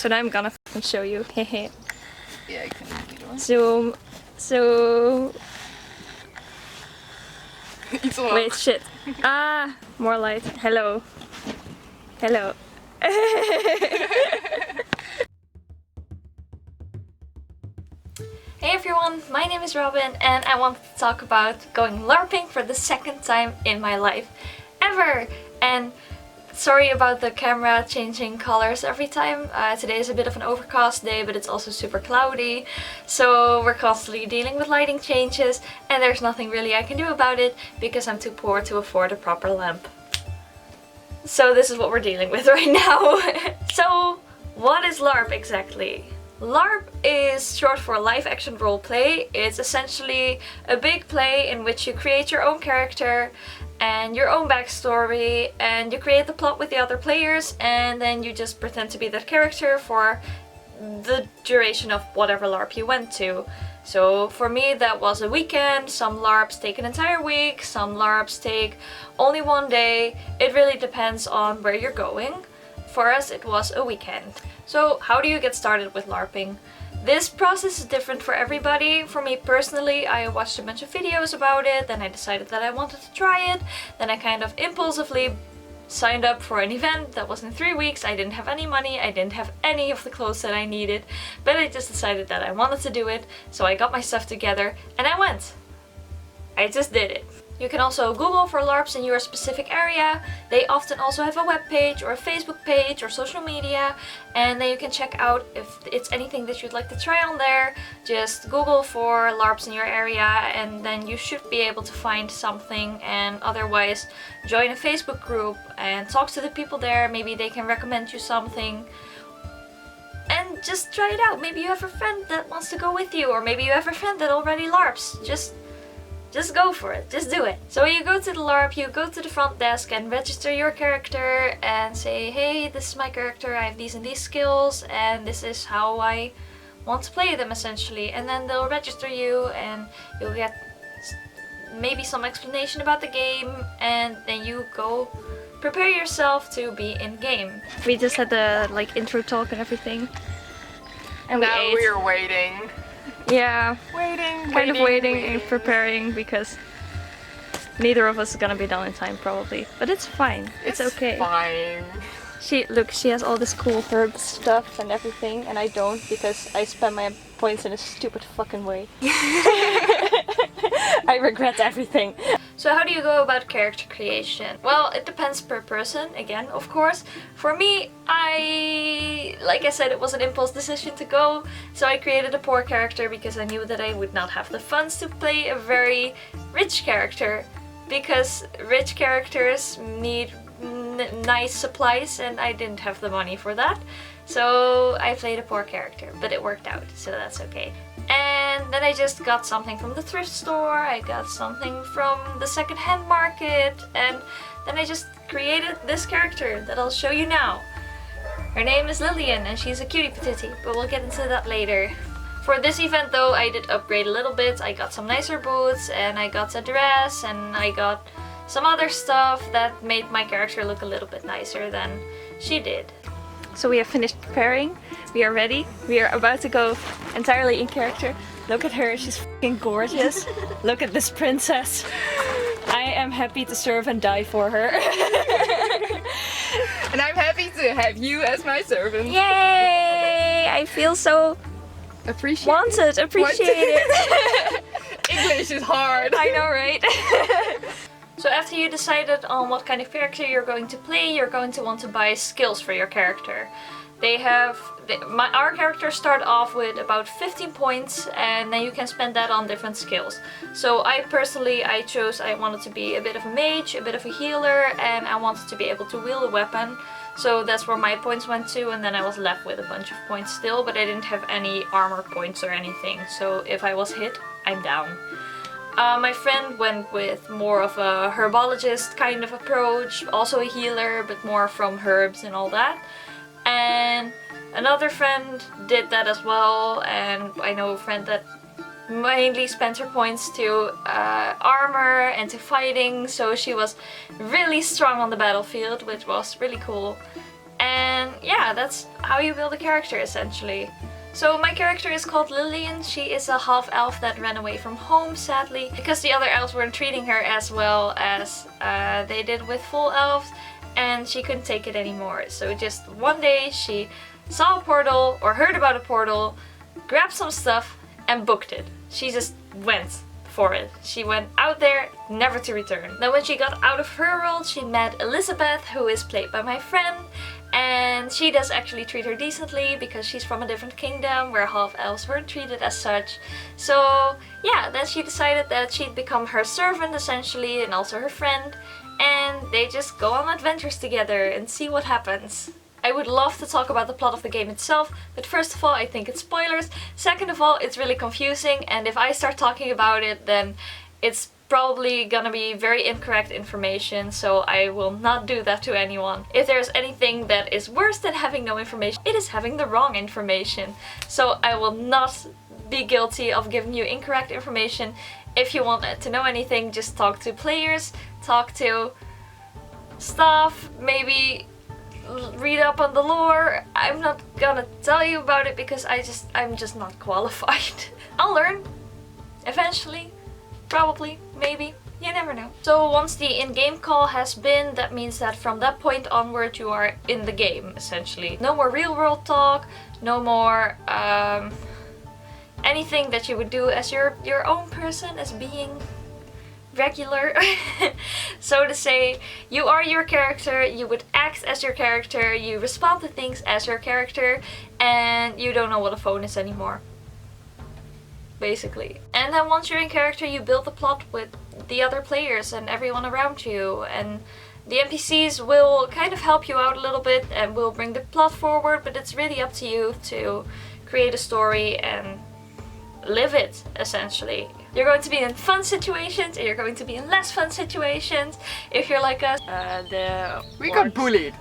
so now I'm gonna fucking show you. Hehe. Yeah, I can do one. Zoom. So... Wait, shit. Ah, more light. Hello. Hello. Hey everyone, my name is Robin and I want to talk about going LARPing for the second time in my life ever. And sorry about the camera changing colors every time. Today is a bit of an overcast day, but it's also super cloudy. So we're constantly dealing with lighting changes and there's nothing really I can do about it because I'm too poor to afford a proper lamp. So this is what we're dealing with right now. So what is LARP exactly? LARP is short for live action roleplay. It's essentially a big play in which you create your own character and your own backstory, and you create the plot with the other players, and then you just pretend to be that character for the duration of whatever LARP you went to. So for me that was a weekend, some LARPs take an entire week, some LARPs take only one day. It really depends on where you're going. For us it was a weekend. So how do you get started with LARPing? This process is different for everybody. For me personally, I watched a bunch of videos about it, then I decided that I wanted to try it, then I kind of impulsively signed up for an event that was in 3 weeks. I didn't have any money, I didn't have any of the clothes that I needed, but I just decided that I wanted to do it, so I got my stuff together and I went. I just did it. You can also Google for LARPs in your specific area. They often also have a web page or a Facebook page or social media, and then you can check out if it's anything that you'd like to try on there. Just Google for LARPs in your area and then you should be able to find something, and otherwise join a Facebook group and talk to the people there. Maybe they can recommend you something. And just try it out. Maybe you have a friend that wants to go with you, or maybe you have a friend that already LARPs. Just go for it, just do it. So when you go to the LARP, you go to the front desk and register your character and say, hey, this is my character, I have these and these skills, and this is how I want to play them essentially. And then they'll register you and you'll get maybe some explanation about the game, and then you go prepare yourself to be in game. We just had the intro talk and everything. And now we're waiting. Yeah, waiting and preparing because neither of us is gonna be done in time probably. But it's fine. It's okay. Fine. She has all this cool herb stuff and everything, and I don't because I spend my points in a stupid fucking way. I regret everything. So how do you go about character creation? Well, it depends per person, again, of course. For me, like I said, it was an impulse decision to go, so I created a poor character because I knew that I would not have the funds to play a very rich character, because rich characters need nice supplies and I didn't have the money for that. So I played a poor character, but it worked out, so that's okay. And then I just got something from the thrift store, I got something from the second-hand market, and then I just created this character that I'll show you now. Her name is Lillian and she's a cutie patootie, but we'll get into that later. For this event though, I did upgrade a little bit. I got some nicer boots and I got a dress and I got some other stuff that made my character look a little bit nicer than she did. So we have finished preparing, we are ready, we are about to go entirely in character. Look at her, she's fucking gorgeous. Look at this princess. I am happy to serve and die for her. And I'm happy to have you as my servant. Yay! I feel so appreciated. English is hard. I know, right? So after you decided on what kind of character you're going to play, you're going to want to buy skills for your character. Our characters start off with about 15 points, and then you can spend that on different skills. So I wanted to be a bit of a mage, a bit of a healer, and I wanted to be able to wield a weapon. So that's where my points went to, and then I was left with a bunch of points still, but I didn't have any armor points or anything. So if I was hit, I'm down. My friend went with more of a herbologist kind of approach, also a healer, but more from herbs and all that. And another friend did that as well, and I know a friend that mainly spent her points to armor and to fighting, so she was really strong on the battlefield, which was really cool. And yeah, that's how you build a character essentially. So my character is called Lillian. She is a half-elf that ran away from home, sadly, because the other elves weren't treating her as well as they did with full elves, and she couldn't take it anymore. So just one day she saw a portal, or heard about a portal, grabbed some stuff, and booked it. She just went for it. She went out there, never to return. Then when she got out of her world, she met Elizabeth, who is played by my friend, and she does actually treat her decently because she's from a different kingdom where half-elves weren't treated as such. So yeah, then she decided that she'd become her servant essentially, and also her friend, and they just go on adventures together and see what happens. I would love to talk about the plot of the game itself, but first of all, I think it's spoilers. Second of all, it's really confusing, and if I start talking about it, then it's probably gonna be very incorrect information, so I will not do that to anyone. If there's anything that is worse than having no information, it is having the wrong information. So I will not be guilty of giving you incorrect information. If you want to know anything, just talk to players, talk to staff, maybe read up on the lore. I'm not gonna tell you about it because I'm just not qualified. I'll learn eventually, probably, maybe, you never know. So once the in-game call has been, that means that from that point onward you are in the game essentially. No more real world talk, no more anything that you would do as your own person, as being regular, so to say. You are your character, you would act as your character, you respond to things as your character, and you don't know what a phone is anymore, basically. And then once you're in character, you build the plot with the other players and everyone around you, and the NPCs will kind of help you out a little bit and will bring the plot forward, but it's really up to you to create a story and live it, essentially. You're going to be in fun situations, and you're going to be in less fun situations. If you're like us, We got bullied.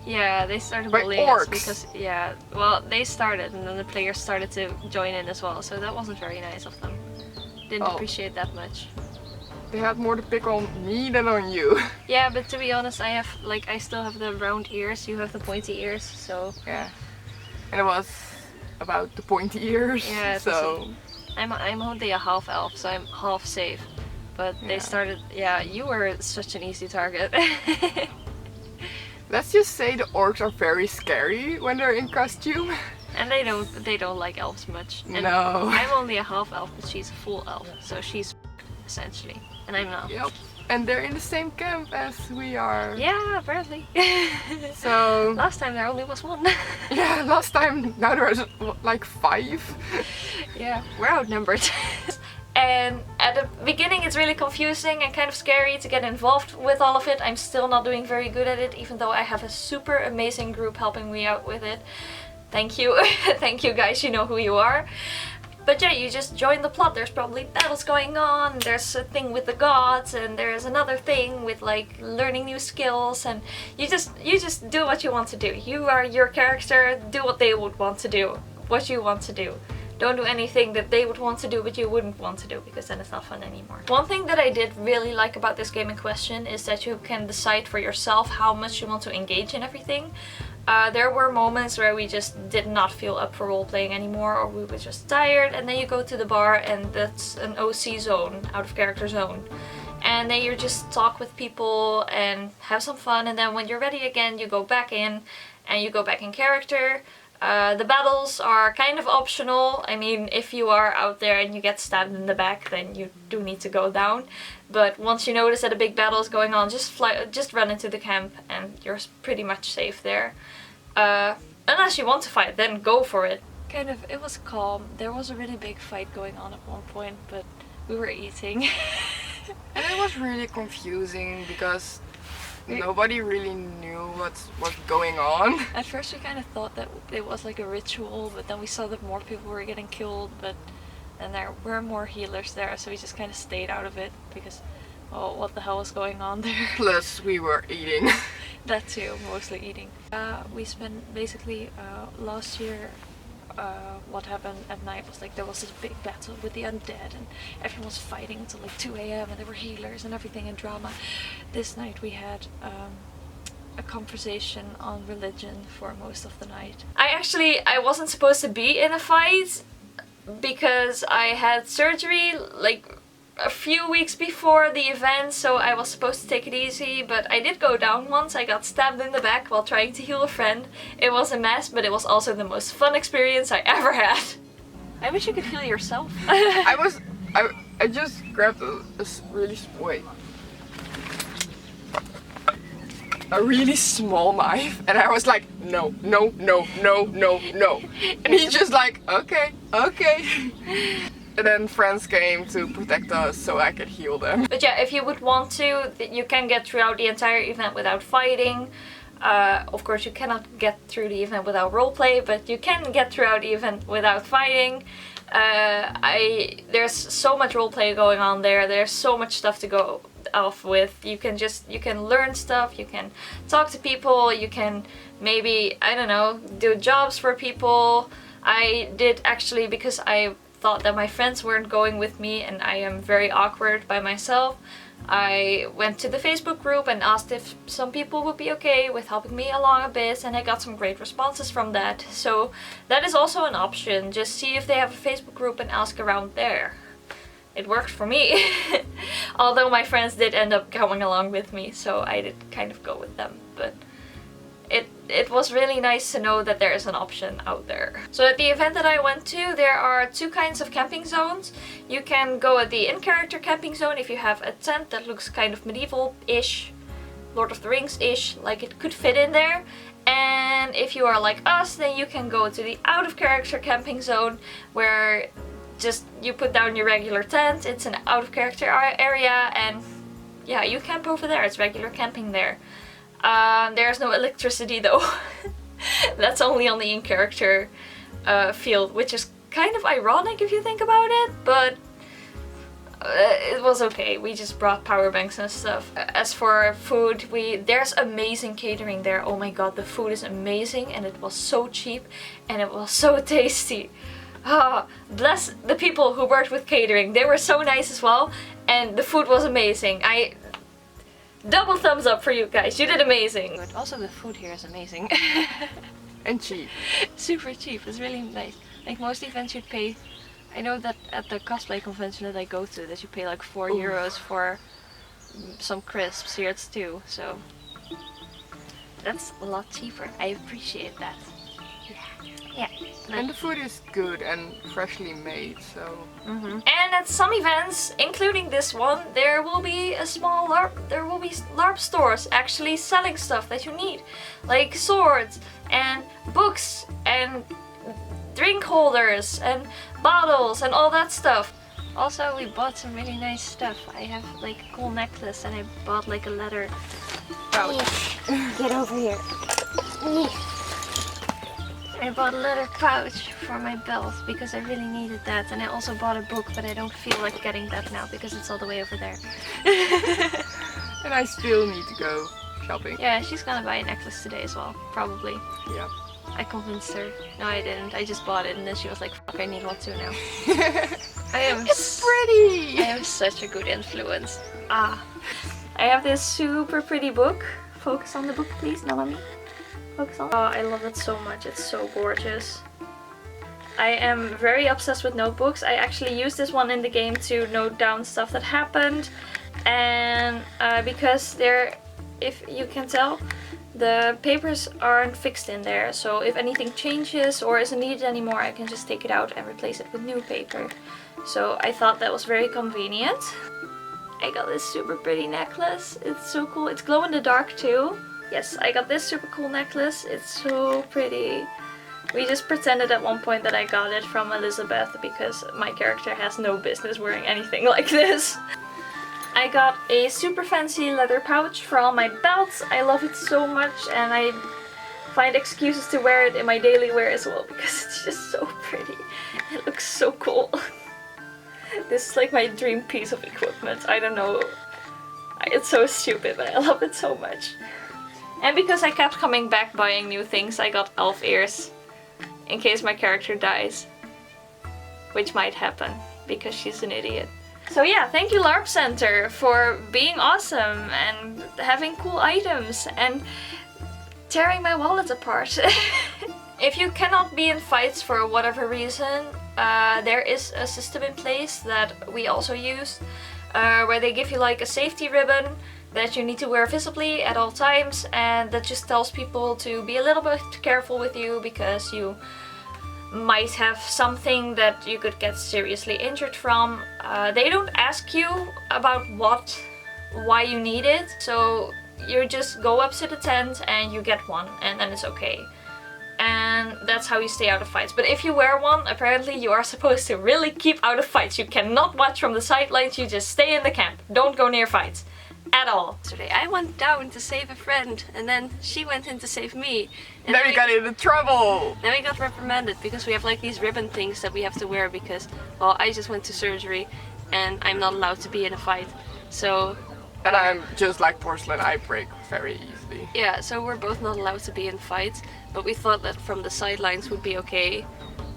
yeah, they started By bullying us orcs. because, yeah, well, they started, and then the players started to join in as well, so that wasn't very nice of them. Didn't Oh. appreciate that much. They had more to pick on me than on you. Yeah, but to be honest, I still have the round ears, you have the pointy ears, so Yeah. And it was about the pointy ears, yeah, so... I'm only a half elf, so I'm half safe. But they started, yeah, you were such an easy target. Let's just say the orcs are very scary when they're in costume. And they don't like elves much. And No. I'm only a half elf, but she's a full elf, so she's essentially, and I'm not. Yep. And they're in the same camp as we are. Yeah, apparently. So... Last time there only was one. Yeah, last time, now there's like 5. Yeah, we're outnumbered. And at the beginning it's really confusing and kind of scary to get involved with all of it. I'm still not doing very good at it, even though I have a super amazing group helping me out with it. Thank you. Thank you guys, you know who you are. But yeah, you just join the plot. There's probably battles going on, there's a thing with the gods, and there's another thing with like learning new skills, and you just do what you want to do. You are your character, do what they would want to do, what you want to do. Don't do anything that they would want to do but you wouldn't want to do, because then it's not fun anymore. One thing that I did really like about this game in question is that you can decide for yourself how much you want to engage in everything. There were moments where we just did not feel up for role-playing anymore, or we were just tired, and then you go to the bar and that's an OC zone, out of character zone. And then you just talk with people and have some fun, and then when you're ready again you go back in and you go back in character. The battles are kind of optional. I mean, if you are out there and you get stabbed in the back, then you do need to go down. But once you notice that a big battle is going on, just run into the camp and you're pretty much safe there. Unless you want to fight, then go for it. Kind of, it was calm. There was a really big fight going on at one point, but we were eating. And it was really confusing because nobody really knew what's going on. At first we kind of thought that it was like a ritual, but then we saw that more people were getting killed, and there were more healers there, so we just kind of stayed out of it because, well, what the hell was going on there? Plus we were eating. That too, mostly eating. We spent basically last year, what happened at night was like there was this big battle with the undead and everyone was fighting until like 2 AM and there were healers and everything and drama. This night we had a conversation on religion for most of the night. I wasn't supposed to be in a fight because I had surgery like a few weeks before the event, so I was supposed to take it easy, but I did go down once. I got stabbed in the back while trying to heal a friend. It was a mess, but it was also the most fun experience I ever had. I wish you could heal yourself. I just grabbed a really small knife, and I was like, no, no, no, no, no, no. And he just like, okay, okay. And then friends came to protect us so I could heal them. But yeah, if you would want to, you can get throughout the entire event without fighting. Of course, you cannot get through the event without roleplay, but you can get throughout the event without fighting. There's so much roleplay going on there. There's so much stuff to go off with. You can learn stuff. You can talk to people. You can maybe, I don't know, do jobs for people. I did actually, because I thought that my friends weren't going with me and I am very awkward by myself. I went to the Facebook group and asked if some people would be okay with helping me along a bit, and I got some great responses from that. So that is also an option. Just see if they have a Facebook group and ask around there. It worked for me. Although my friends did end up coming along with me, so I did kind of go with them. But it was really nice to know that there is an option out there. So at the event that I went to, there are two kinds of camping zones. You can go at the in-character camping zone if you have a tent that looks kind of medieval-ish, Lord of the Rings-ish, like it could fit in there. And if you are like us, then you can go to the out-of-character camping zone, where just you put down your regular tent. It's an out-of-character area, and yeah, you camp over there. It's regular camping there. There's no electricity though. That's only on the in-character field, which is kind of ironic if you think about it, but it was okay. We just brought power banks and stuff. As for food, there's amazing catering there. Oh my god, the food is amazing, and it was so cheap and it was so tasty. Ah, bless the people who worked with catering. They were so nice as well, and the food was amazing. Double thumbs up for you guys. You did amazing. But also the food here is amazing. And cheap. Super cheap. It's really nice. Like most events you'd pay, I know that at the cosplay convention that I go to, that you pay like €4 for some crisps. Here it's 2, so that's a lot cheaper. I appreciate that. Yeah. And the food is good and freshly made, so... And at some events, including this one, there will be a small LARP, there will be LARP stores actually selling stuff that you need. Like swords, and books, and drink holders, and bottles, and all that stuff. Also, we bought some really nice stuff. I have like a cool necklace, and I bought like a leather pouch. Get over here. I bought a leather pouch for my belt because I really needed that, and I also bought a book, but I don't feel like getting that now because it's all the way over there. And I still need to go shopping. Yeah, she's gonna buy a necklace today as well, probably. Yeah. I convinced her. No, I didn't. I just bought it, and then she was like, fuck, I need one too now. It's pretty! I am such a good influence. I have this super pretty book. Focus on the book, please, Nalami. Focus on. Oh, I love it so much. It's so gorgeous. I am very obsessed with notebooks. I actually used this one in the game to note down stuff that happened, and because if you can tell, the papers aren't fixed in there, so if anything changes or isn't needed anymore, I can just take it out and replace it with new paper. So I thought that was very convenient. I got this super pretty necklace. It's so cool. It's glow in the dark too. Yes, I got this super cool necklace. It's so pretty. We just pretended at one point that I got it from Elizabeth because my character has no business wearing anything like this. I got a super fancy leather pouch for all my belts. I love it so much, and I find excuses to wear it in my daily wear as well because it's just so pretty. It looks so cool. This is like my dream piece of equipment. I don't know. It's so stupid, but I love it so much. And because I kept coming back buying new things, I got elf ears in case my character dies. Which might happen because she's an idiot. So yeah, thank you LARP Center for being awesome and having cool items and tearing my wallet apart. If you cannot be in fights for whatever reason, there is a system in place that we also use, where they give you like a safety ribbon that you need to wear visibly at all times, and that just tells people to be a little bit careful with you because you might have something that you could get seriously injured from. They don't ask you about why you need it, so you just go up to the tent and you get one, and then it's okay. And that's how you stay out of fights. But if you wear one, apparently you are supposed to really keep out of fights. You cannot watch from the sidelines, you just stay in the camp. Don't go near fights. At all. Yesterday I went down to save a friend, and then she went in to save me. And then we got into trouble! Then we got reprimanded because we have like these ribbon things that we have to wear because, well, I just went to surgery and I'm not allowed to be in a fight. So... And I'm just like porcelain, I break very easily. Yeah, so we're both not allowed to be in fights, but we thought that from the sidelines would be okay.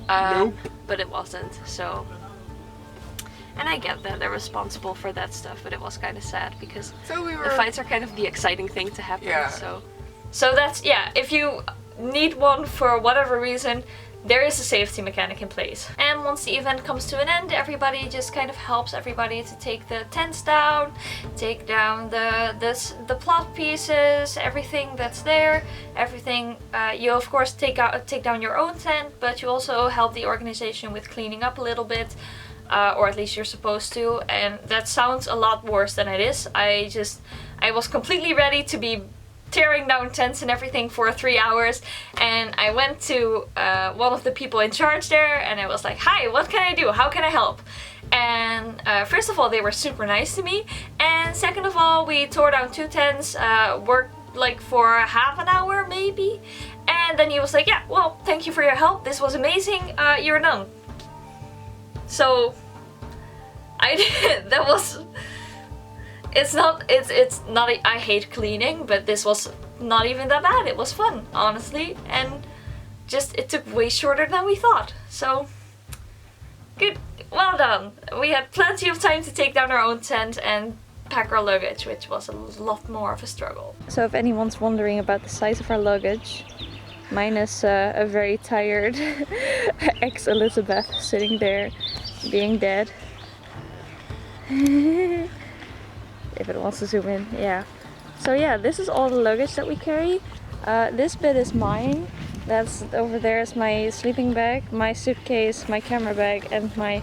Nope. But it wasn't, so... And I get that they're responsible for that stuff, but it was kind of sad because the fights are kind of the exciting thing to happen. Yeah. So that's, yeah, if you need one for whatever reason, there is a safety mechanic in place. And once the event comes to an end, everybody just kind of helps everybody to take the tents down, take down the plot pieces, everything that's there, everything. You of course take down your own tent, but you also help the organization with cleaning up a little bit. Or at least you're supposed to, and that sounds a lot worse than it is. I was completely ready to be tearing down tents and everything for 3 hours, and I went to one of the people in charge there and I was like, hi, what can I do? How can I help? And first of all, they were super nice to me, and second of all, we tore down 2 tents, worked like for half an hour maybe, and then he was like, yeah, well, thank you for your help, this was amazing, you're done. So I did, that was, it's not, I hate cleaning, but this was not even that bad. It was fun, honestly, and just, it took way shorter than we thought. So, good, well done. We had plenty of time to take down our own tent and pack our luggage, which was a lot more of a struggle. So if anyone's wondering about the size of our luggage, mine is a very tired ex-Elizabeth sitting there being dead. If it wants to zoom in, yeah. So yeah, this is all the luggage that we carry. This bit is mine. That's over there is my sleeping bag, my suitcase, my camera bag, and my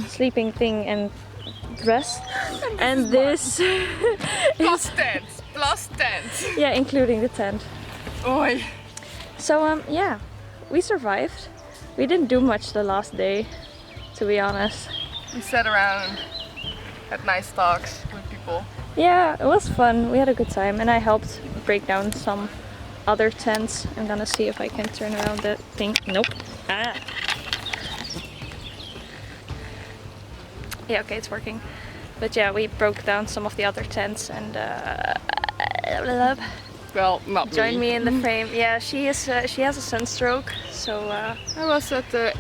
sleeping thing and dress. And this plus tent. Yeah, including the tent. Oi. So yeah, we survived. We didn't do much the last day, to be honest. We sat around, had nice talks with people. Yeah, it was fun. We had a good time, and I helped break down some other tents. I'm gonna see if I can turn around that thing. Nope. Ah. Yeah, okay, it's working. But yeah, we broke down some of the other tents, and well, not join me in the frame. Yeah, she has a sunstroke, so I was at the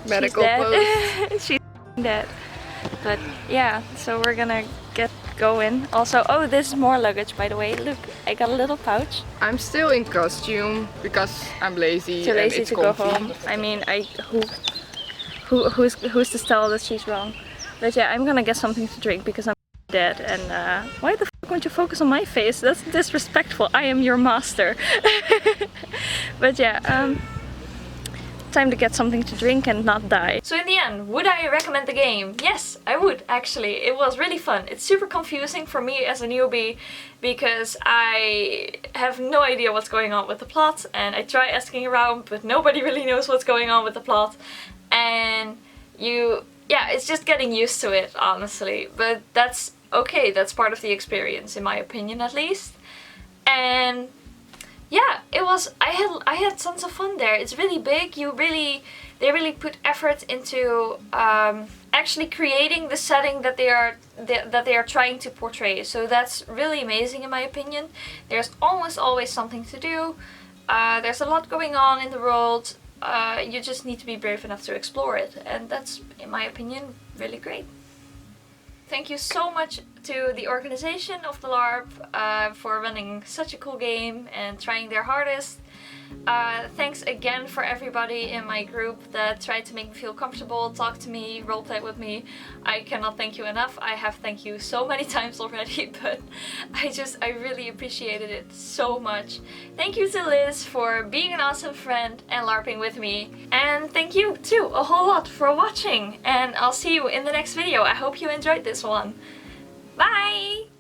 medical post. She's dead. But yeah, so we're gonna get going. Also, oh, this is more luggage, by the way. Look, I got a little pouch. I'm still in costume because I'm lazy. Too lazy and it's to comfy. go home. I mean, who's to tell that she's wrong? But yeah, I'm gonna get something to drink because I'm dead. And why the fuck won't you focus on my face? That's disrespectful. I am your master. But yeah, time to get something to drink and not die. So in the end, would I recommend the game? Yes, I would actually. It was really fun. It's super confusing for me as a newbie because I have no idea what's going on with the plot, and I try asking around, but nobody really knows what's going on with the plot. And yeah, it's just getting used to it, honestly. But that's okay, that's part of the experience, in my opinion at least. And yeah, it was, I had tons of fun there. It's really big. They really put effort into actually creating the setting that they are trying to portray. So that's really amazing in my opinion. There's almost always something to do. There's a lot going on in the world. You just need to be brave enough to explore it, and that's, in my opinion, really great. Thank you so much to the organization of the LARP for running such a cool game and trying their hardest. Thanks again for everybody in my group that tried to make me feel comfortable, talk to me, roleplay with me. I cannot thank you enough. I have thanked you so many times already, but I really appreciated it so much. Thank you to Liz for being an awesome friend and LARPing with me. And thank you too a whole lot for watching. And I'll see you in the next video. I hope you enjoyed this one. Bye!